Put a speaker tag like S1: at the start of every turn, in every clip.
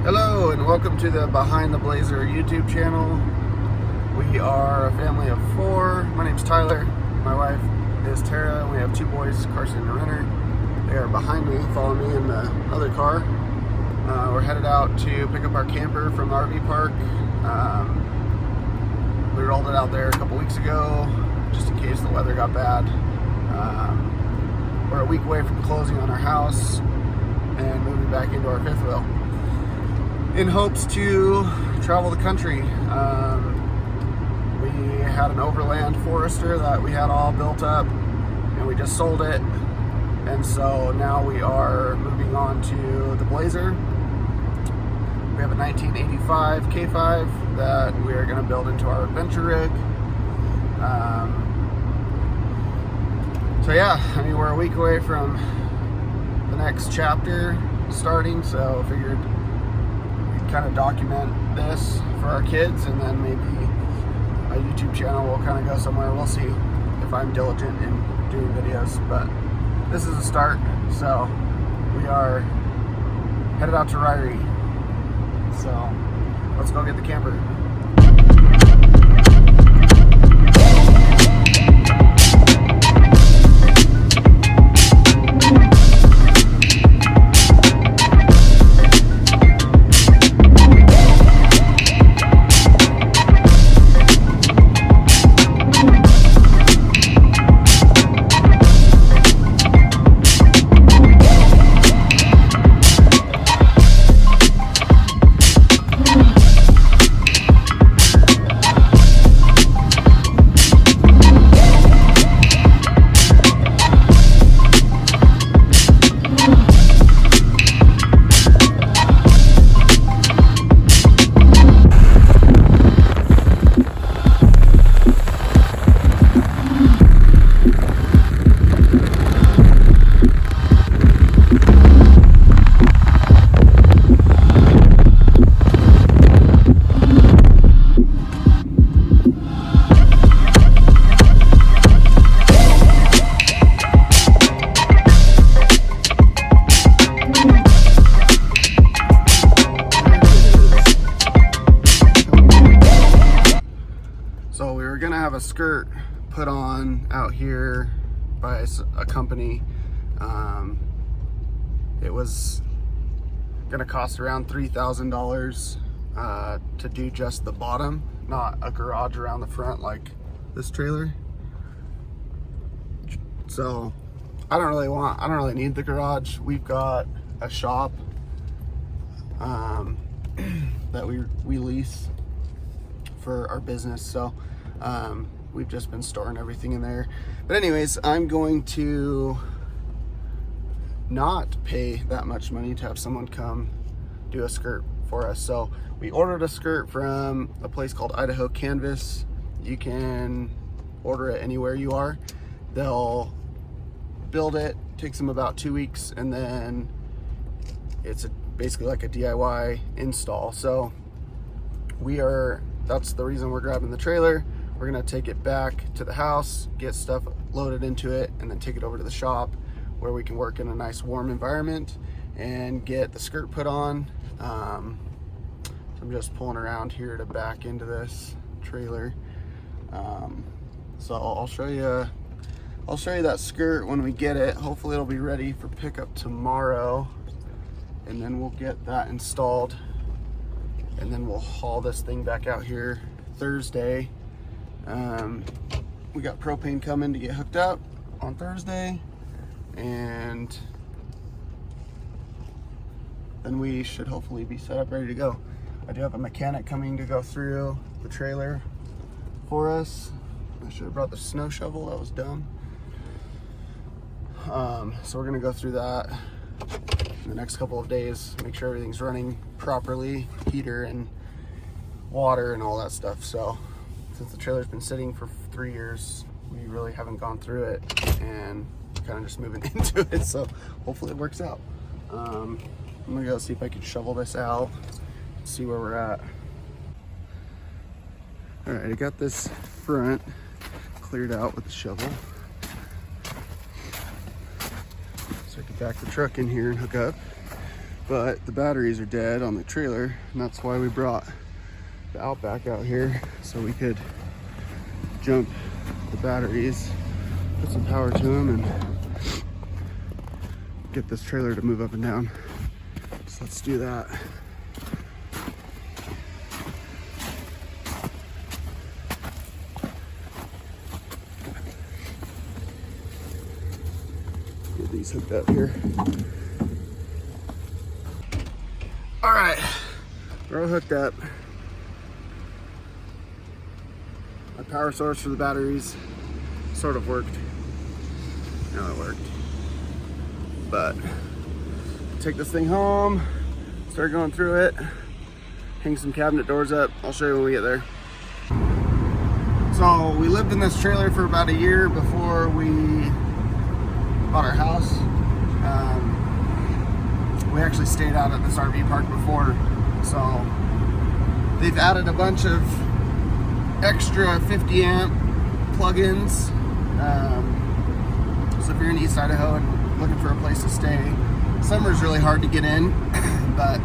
S1: Hello and welcome to the Behind the Blazer YouTube channel. We are a family of 4. My name's Tyler. My wife is Tara. We have 2 boys, Carson and Renner. They are behind me, following me in the other car. We're headed out to pick up our camper from the RV park. We rolled it out there a couple weeks ago, just in case the weather got bad. We're a week away from closing on our house and moving back into our fifth wheel, in hopes to travel the country. We had an overland Forester that we had all built up and we just sold it, and so now we are moving on to the Blazer. We have a 1985 K5 that we are going to build into our adventure rig. So yeah, I mean, we're a week away from the next chapter starting, so I figured kind of document this for our kids, and then maybe my YouTube channel will kind of go somewhere. We'll see if I'm diligent in doing videos, but this is a start. So we are headed out to Ryrie, so let's go get the camper. So we were gonna have a skirt put on out here by a company. It was gonna cost around $3,000 to do just the bottom, not a garage around the front like this trailer. So I don't really need the garage. We've got a shop that we lease for our business, so we've just been storing everything in there. But anyways, I'm going to not pay that much money to have someone come do a skirt for us. So we ordered a skirt from a place called Idaho Canvas. You can order it anywhere you are. They'll build it, takes them about 2 weeks, and then it's basically like a DIY install. So that's the reason we're grabbing the trailer. We're gonna take it back to the house, get stuff loaded into it, and then take it over to the shop where we can work in a nice warm environment and get the skirt put on. So I'm just pulling around here to back into this trailer. So I'll show you that skirt when we get it. Hopefully it'll be ready for pickup tomorrow, and then we'll get that installed, and then we'll haul this thing back out here Thursday. We got propane coming to get hooked up on Thursday, and then we should hopefully be set up, ready to go. I do have a mechanic coming to go through the trailer for us. I should have brought the snow shovel, that was dumb. So we're gonna go through that in the next couple of days, make sure everything's running properly, heater and water and all that stuff. So since the trailer's been sitting for 3 years, we really haven't gone through it and kind of just moving into it. So hopefully it works out. I'm gonna go see if I can shovel this out, see where we're at. All right, I got this front cleared out with the shovel. So I can back the truck in here and hook up. but the batteries are dead on the trailer, and that's why we brought the Outback out here so we could jump the batteries, put some power to them, and get this trailer to move up and down. So let's do that. Get these hooked up here. All right, we're all hooked up. My power source for the batteries sort of worked. No, it worked. But take this thing home, start going through it, hang some cabinet doors up. I'll show you when we get there. So we lived in this trailer for about a year before we bought our house. We actually stayed out at this RV park before, so they've added a bunch of extra 50 amp plugins. So if you're in East Idaho and looking for a place to stay, summer's really hard to get in, but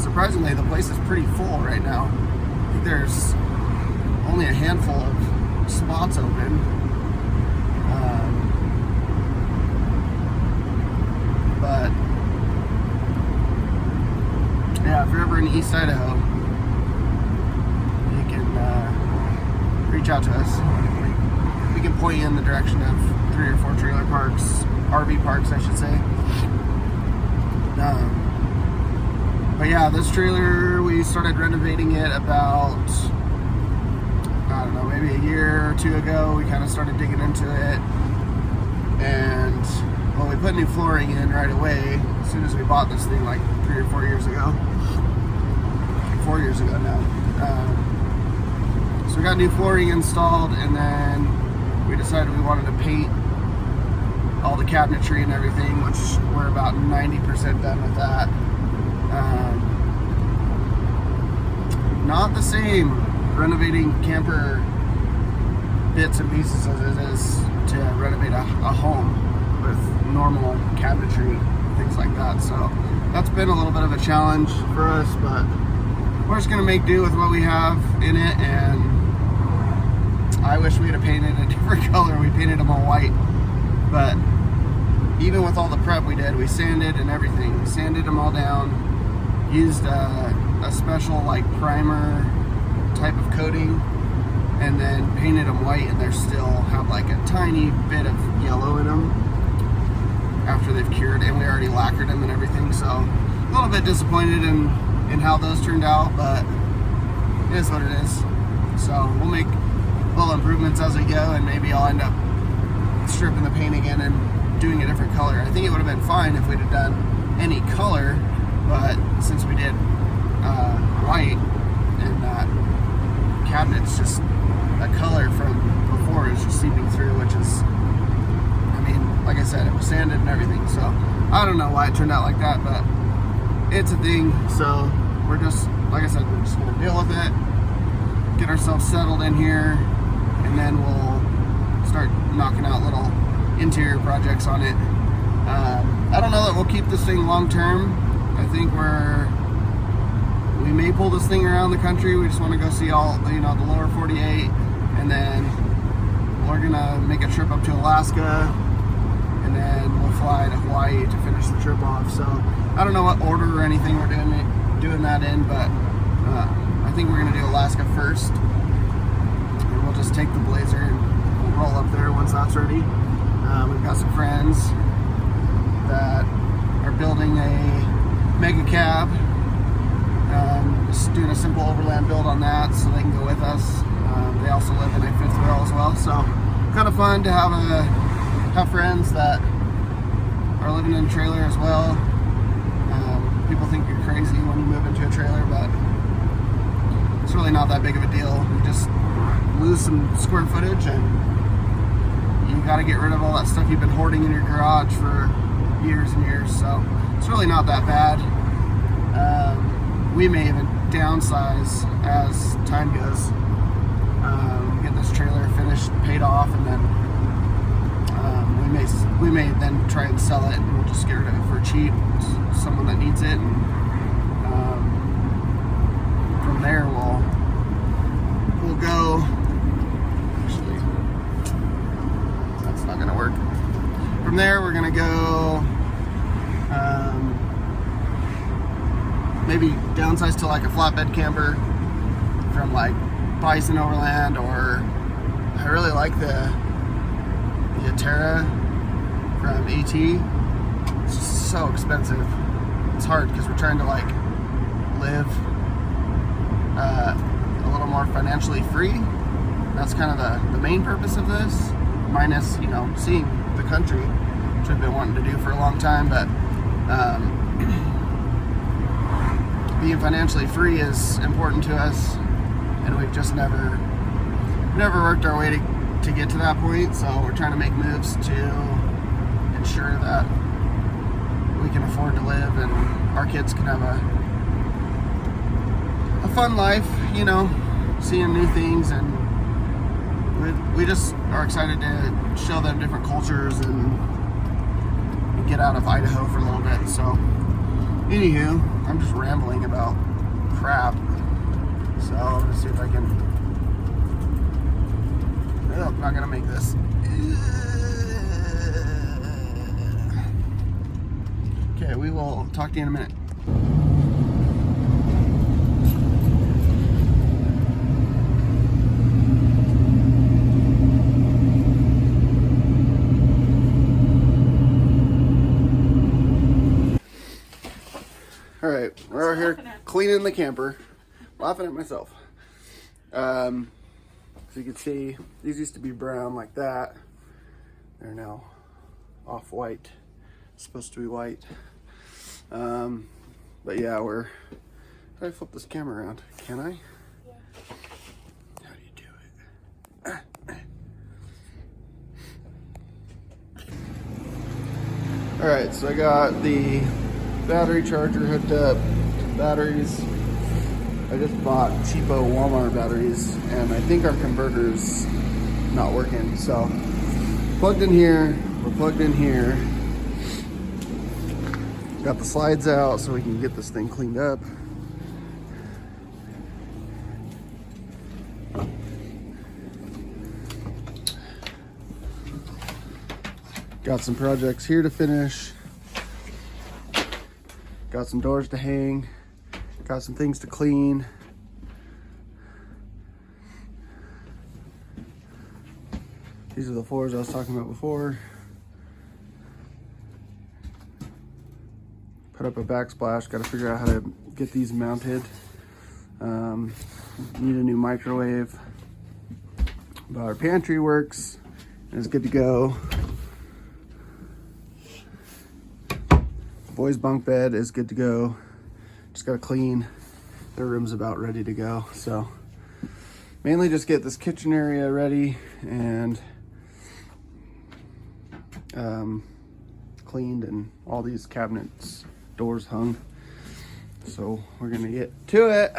S1: surprisingly the place is pretty full right now. I think there's only a handful of spots open. But yeah, if you're ever in East Idaho, you can reach out to us. We can point you in the direction of 3 or 4 trailer parks, RV parks, I should say. But yeah, this trailer, we started renovating it about, I don't know, maybe a year or 2 ago. We kind of started digging into it, and well, we put new flooring in right away as soon as we bought this thing, like 3 or 4 years ago. 4 years ago now. So we got new flooring installed, and then we decided we wanted to paint all the cabinetry and everything, which we're about 90% done with that. Not the same renovating camper bits and pieces as it is to renovate a home with normal cabinetry, things like that. So that's been a little bit of a challenge for us, but we're just gonna make do with what we have in it. And I wish we had painted a different color. We painted them all white, but even with all the prep we did, we sanded and everything. We sanded them all down, used a special like primer type of coating, and then painted them white, and they still have like a tiny bit of yellow in them after they've cured, and we already lacquered them and everything. So a little bit disappointed in how those turned out, but it is what it is. So we'll make little improvements as we go, and maybe I'll end up stripping the paint again and doing a different color. I think it would have been fine if we'd have done any color, but since we did white, and that cabinet's just a color from before is just seeping through, which is, I mean, like I said, it was sanded and everything, so I don't know why it turned out like that, but it's a thing. So we're just, like I said, we're just gonna deal with it, get ourselves settled in here, and then we'll start knocking out little interior projects on it. I don't know that we'll keep this thing long term. I think we may pull this thing around the country. We just want to go see all, the lower 48, and then we're gonna make a trip up to Alaska, and then we'll fly to Hawaii to finish the trip off. So I don't know what order or anything we're doing that in, but I think we're gonna do Alaska first, and we'll just take the Blazer and we'll roll up there once that's ready. We've got some friends that are building a mega cab, just doing a simple overland build on that so they can go with us. They also live in a fifth wheel as well, so kind of fun to have friends that are living in a trailer as well. People think you're crazy when you move into a trailer, but it's really not that big of a deal. You just lose some square footage, and you got to get rid of all that stuff you've been hoarding in your garage for years and years, so it's really not that bad. We may even downsize as time goes. Get this trailer finished, paid off, and then we we may then try and sell it, and we'll just get rid of it for cheap, someone that needs it, and from there we'll go. Actually, that's not gonna work. From there we're gonna go maybe downsize to like a flatbed camper from like Bison Overland, or I really like the Atera from AT. It's just so expensive. It's hard because we're trying to like live a little more financially free. That's kind of the main purpose of this, minus, you know, seeing the country, which we've been wanting to do for a long time. But being financially free is important to us, and we've just never worked our way to get to that point. So we're trying to make moves to ensure that we can afford to live and our kids can have a fun life, you know, seeing new things. And we just are excited to show them different cultures and get out of Idaho for a little bit. So anywho, I'm just rambling about crap. So I'm gonna see if I can. Oh, I'm not gonna make this. Okay, we will talk to you in a minute. All right, we're out here cleaning the camper, laughing at myself. So you can see, these used to be brown like that. They're now off-white, supposed to be white. But yeah, how do I flip this camera around? Can I? Yeah. How do you do it? All right, so I got the battery charger hooked up to the batteries. I just bought cheapo Walmart batteries, and I think our converter's not working. So plugged in here, we're plugged in here. Got the slides out so we can get this thing cleaned up. Got some projects here to finish. Got some doors to hang. Got some things to clean. These are the floors I was talking about before. Put up a backsplash. Got to figure out how to get these mounted. Need a new microwave. But our pantry works and it's good to go. The boys' bunk bed is good to go. Just got to clean. Their room's about ready to go. So mainly just get this kitchen area ready and cleaned, and all these cabinets, doors hung. So we're gonna get to it.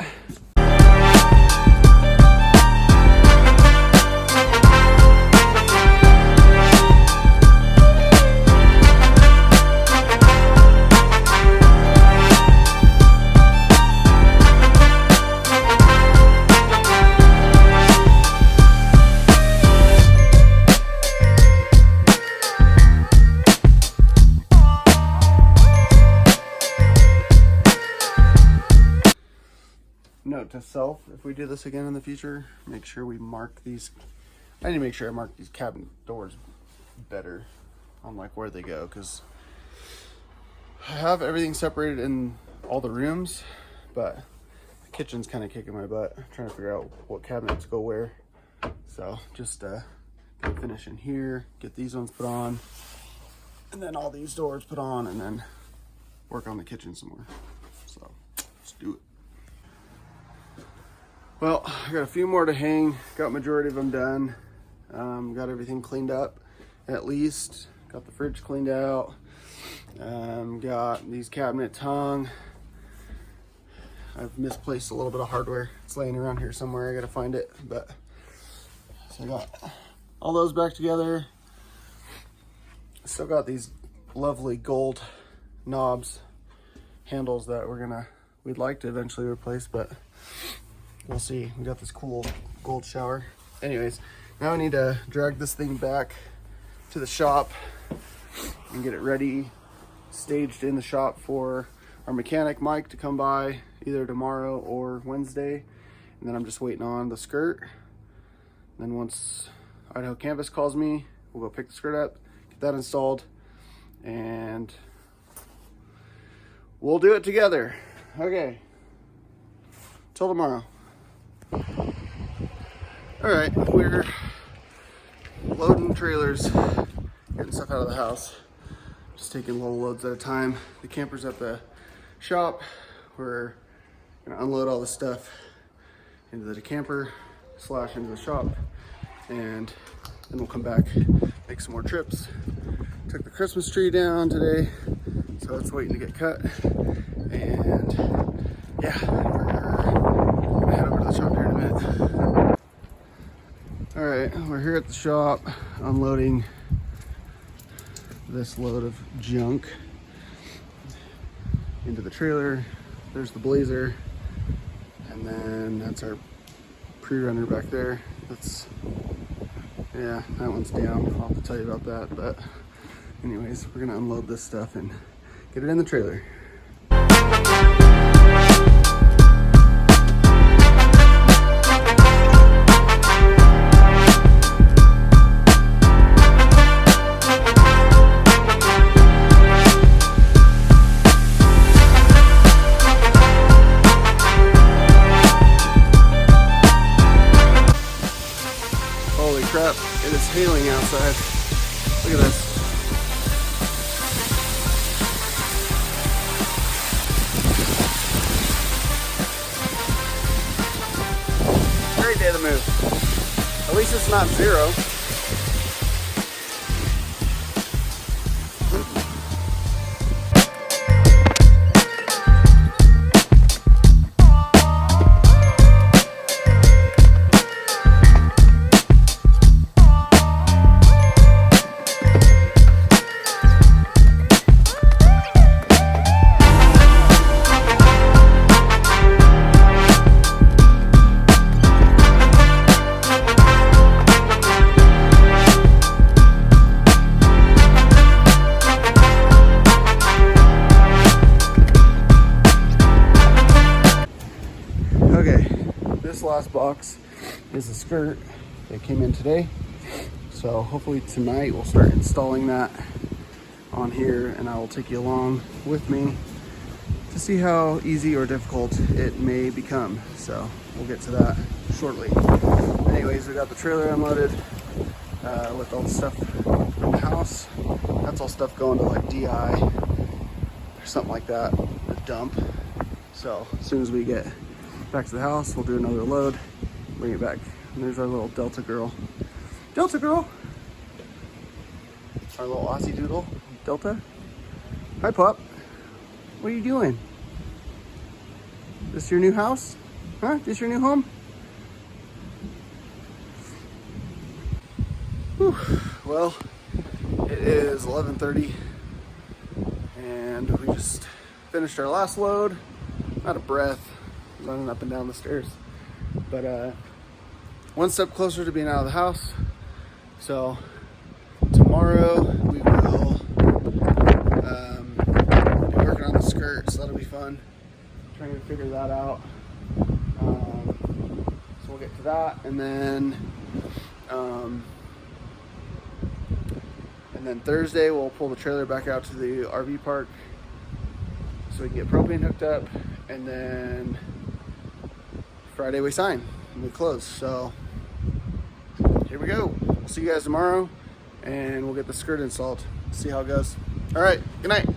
S1: Note to self, if we do this again in the future, make sure we mark these. I need to make sure I mark these cabinet doors better on like where they go, because I have everything separated in all the rooms, but the kitchen's kind of kicking my butt. I'm trying to figure out what cabinets go where. So just gonna finish in here, get these ones put on, and then all these doors put on, and then work on the kitchen some more. So let's do it. Well, I got a few more to hang. Got majority of them done. Got everything cleaned up, at least. Got the fridge cleaned out. Got these cabinets hung. I've misplaced a little bit of hardware. It's laying around here somewhere. I gotta find it. But so I got all those back together. Still got these lovely gold knobs, handles that we'd like to eventually replace, but we'll see. We got this cool gold shower. Anyways, now I need to drag this thing back to the shop and get it ready, staged in the shop for our mechanic Mike to come by either tomorrow or Wednesday. And then I'm just waiting on the skirt. And then once Idaho Canvas calls me, we'll go pick the skirt up, get that installed, and we'll do it together. Okay, till tomorrow. All right, we're loading trailers, getting stuff out of the house, just taking little loads at a time. The camper's at the shop. We're gonna unload all the stuff into the camper / into the shop, and then we'll come back, make some more trips. Took the Christmas tree down today, so it's waiting to get cut. And yeah, we're gonna head over to the shop here in a minute. All right, we're here at the shop unloading this load of junk into the trailer. There's the Blazer, and then that's our pre-runner back there. Yeah, that one's down. I'll have to tell you about that, but anyways, we're gonna unload this stuff and get it in the trailer. Holy crap, it is hailing outside. Look at this. Great day to move. At least it's not zero. This last box is the skirt that came in today, so hopefully tonight we'll start installing that on here, and I will take you along with me to see how easy or difficult it may become. So we'll get to that shortly. Anyways, we got the trailer unloaded with all the stuff from the house. That's all stuff going to like DI or something like that, a dump. So as soon as we get back to the house, we'll do another load, bring it back. And there's our little Delta girl. Delta girl! Our little Aussie doodle, Delta. Hi, pup. What are you doing? This your new house? Huh? This your new home? Whew. Well, it is 11:30, and we just finished our last load. Out of breath, running up and down the stairs, but one step closer to being out of the house. So tomorrow we will be working on the skirt, so that'll be fun, trying to figure that out. So we'll get to that, and then Thursday we'll pull the trailer back out to the RV park so we can get propane hooked up, and then Friday we sign and we close. So here we go. We'll see you guys tomorrow, and we'll get the skirt installed. See how it goes. All right, good night.